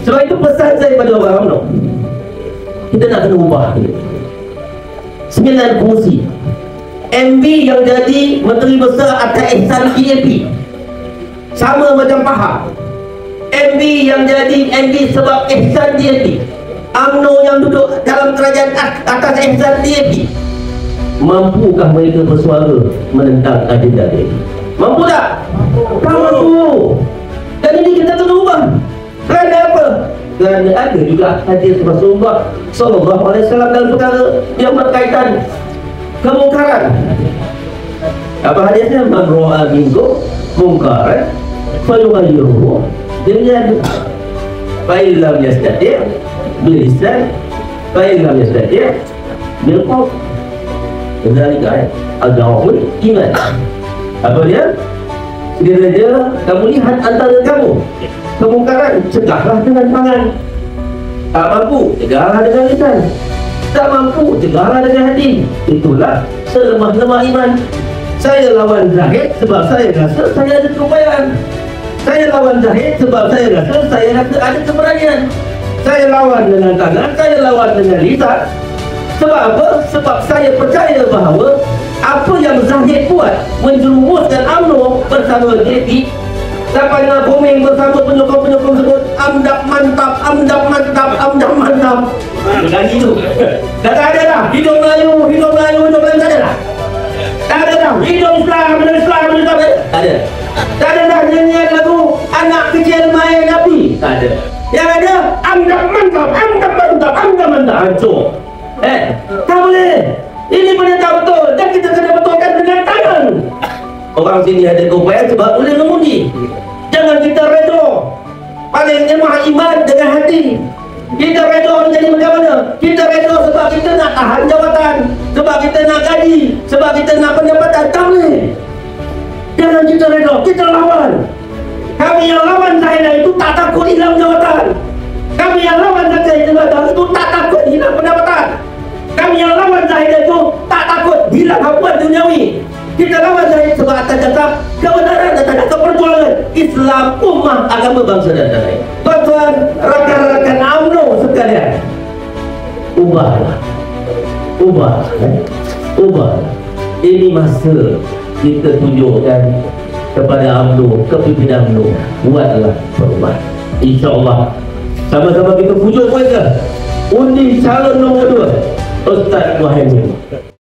Sebab itu pesan saya pada orang UMNO, kita nak kena ubah 9 fungsi. MB yang jadi Menteri Besar atas ihsan DAP sama macam Pahang. MB yang jadi MB sebab ihsan DAP. UMNO yang duduk dalam kerajaan atas ihsan DAP. Mampukah mereka bersuara menentang agenda DAP? Mampu tak? Mampu. Dan ini kita kena ubah. Kerana apa? Kerana ada juga hadis Rasulullah sallallahu alaihi wasallam dalam perkara yang berkaitan kemungkaran. Apa hadisnya? Man ra'a minkum mungkaran falyughayyirhu dengan fa in lam yastati' bil lisan fa in lam yastati' bil qalb. Dzalika al-dawul iman. Apa dia? Sekiranya kamu lihat antara kamu kemungkaran, cegahlah dengan tangan. Tak mampu, cegahlah dengan lisan. Tak mampu, cegahlah dengan hati. Itulah selemah-lemah iman. Saya lawan Zahid sebab saya rasa saya ada keupayaan. Saya lawan Zahid sebab saya rasa ada keberanian. Saya lawan dengan tangan, saya lawan dengan lisan. Sebab apa? Sebab saya percaya bahawa apa yang Zahid buat menjerumuskan UMNO bersama DAP, sampai dengan booming bersama penyokong-penyokong sebut amdap mantap, amdap mantap, amdap mantap. Lagi tu dah tak ada dah. Hidup Melayu, hidup Melayu, hidup Melayu, tak ada dah. Tak ada dah. Hidup Islam, hidup Islam, hidup Islam, tak ada. Tak ada dah nyanyian lagu anak kecil main api, tak ada. Yang ada amdap mantap, amdap mantap, amdap mantap. Hancur. Tak boleh. Ini benda tak betul dan kita kena betulkan dengan tangan. Orang sini ada keupayaan sebab boleh mengundi. Jangan kita redha. Paling lemah iman dengan hati. Kita redha menjadi macam mana? Kita redha sebab kita nak tahan jawatan, sebab kita nak gaji, sebab kita nak pendapatan. Tak boleh. Jangan kita redha, kita lawan. Kami yang lawan Zahidah itu tak takut hilang jawatan. Kami yang lawan Zahidah itu tak takut hilang pendapatan. Kami yang lawan Zahidah itu tak takut hilang harapan duniawi. Kita lawan Zahid sebab atas dasar kebenaran, atas dasar perjuangan Islam, ummah, agama, bangsa dan lain-lain. Tuan-tuan, rakan-rakan UMNO sekalian, ubahlah. Ubah. Ini masa kita tunjukkan kepada UMNO, kepimpinan UMNO, buatlah perubahan. InsyaAllah sama-sama kita pujuk mereka. Undi calon nombor 2 Ustaz Muhaimin.